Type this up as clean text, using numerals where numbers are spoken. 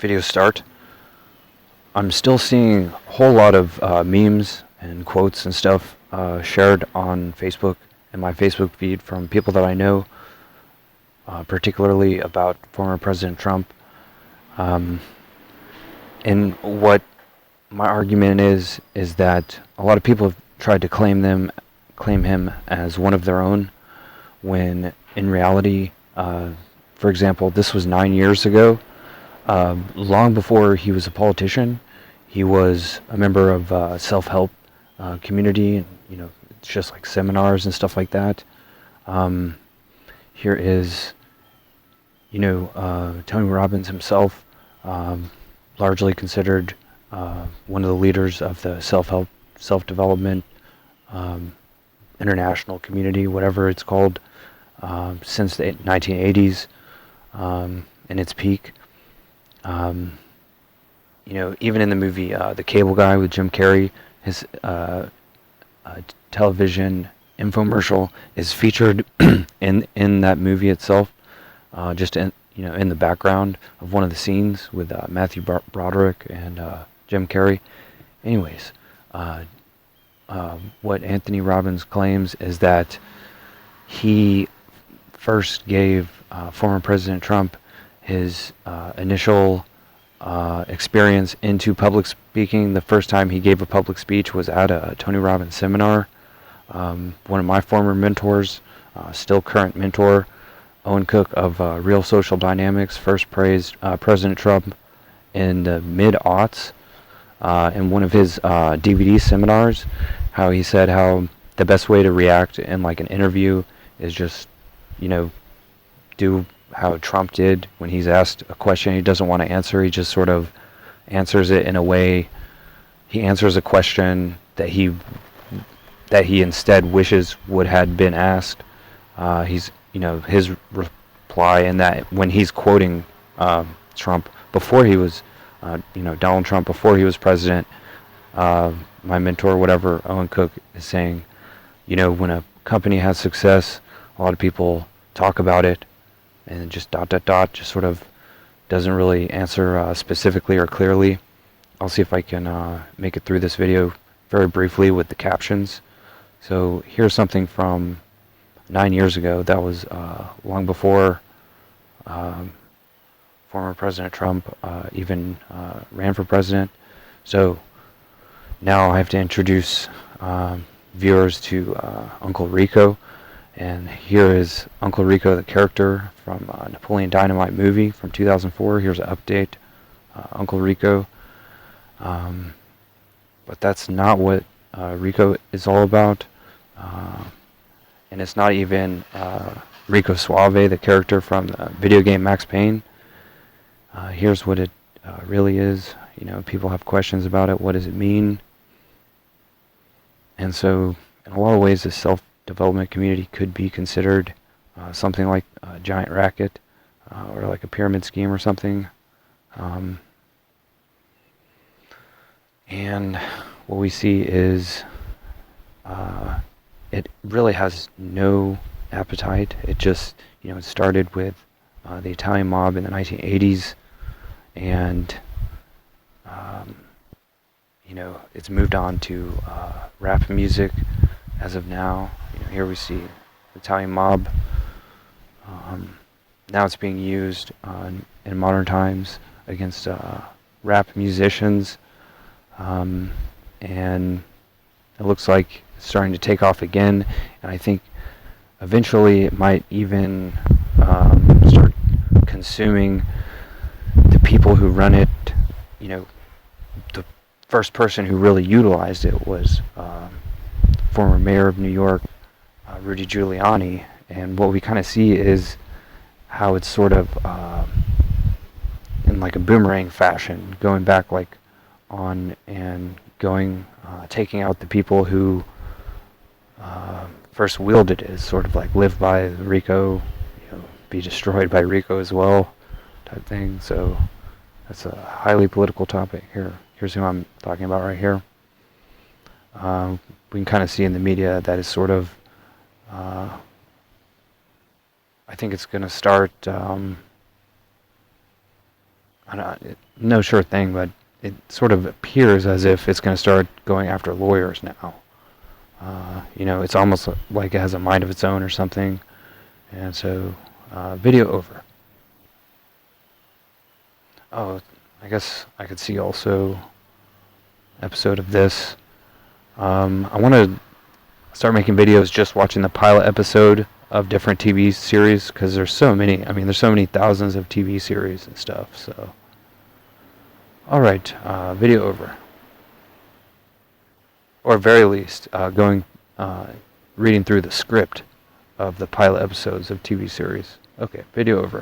video start. I'm still seeing a whole lot of memes and quotes and stuff shared on Facebook and my Facebook feed from people that I know, particularly about former President Trump. And what my argument is that a lot of people have tried to claim him as one of their own, when in reality, for example, this was 9 years ago. Long before he was a politician, he was a member of self-help community, and it's just like seminars and stuff like that. Here is, Tony Robbins himself, largely considered one of the leaders of the self-development international community, whatever it's called, since the 1980s, in its peak. Even in the movie The Cable Guy with Jim Carrey, his television infomercial is featured in that movie itself, just in the background of one of the scenes with Matthew Broderick and Jim Carrey. Anyways, what Anthony Robbins claims is that he first gave former President Trump his initial experience into public speaking. The first time he gave a public speech was at a Tony Robbins seminar. One of my former mentors, still current mentor, Owen Cook of Real Social Dynamics, first praised President Trump in the mid-aughts in one of his DVD seminars, how he said how the best way to react in like an interview is just, do how Trump did when he's asked a question he doesn't want to answer. He just sort of answers it in a way. He answers a question that he instead wishes would had been asked. His reply in that when he's quoting Trump before he was, Donald Trump before he was president, my mentor, whatever, Owen Cook, is saying, when a company has success, a lot of people talk about it, and just ... just sort of doesn't really answer specifically or clearly. I'll see if I can make it through this video very briefly with the captions. So here's something from 9 years ago. That was long before former President Trump even ran for president. So now I have to introduce viewers to Uncle Rico. And here is Uncle Rico, the character from Napoleon Dynamite movie from 2004. Here's an update, Uncle Rico. But that's not what Rico is all about. And it's not even Rico Suave, the character from the video game Max Payne. Here's what it really is. People have questions about it. What does it mean? And so, in a lot of ways, the self-development community could be considered something like a giant racket or like a pyramid scheme or something. And what we see is it really has no appetite. It just, it started with the Italian mob in the 1980s, and it's moved on to rap music as of now. Here we see the Italian mob. Now it's being used in modern times against rap musicians, and it looks like it's starting to take off again. And I think eventually it might even start consuming the people who run it. The first person who really utilized it was former mayor of New York, Rudy Giuliani. And what we kind of see is how it's sort of in like a boomerang fashion, going back like on and going, taking out the people who first wielded it, is sort of like live by Rico, be destroyed by Rico as well, type thing. So that's a highly political topic here. Here's who I'm talking about right here. We can kind of see in the media that is sort of, I think it's going to start no sure thing, but it sort of appears as if it's going to start going after lawyers now. It's almost like it has a mind of its own or something. And so, video over. Oh, I guess I could see also episode of this. I want to start making videos just watching the pilot episode of different TV series, because there's so many. I mean, there's so many thousands of TV series and stuff. So, all right, video over. Or at very least, reading through the script of the pilot episodes of TV series. Okay, video over.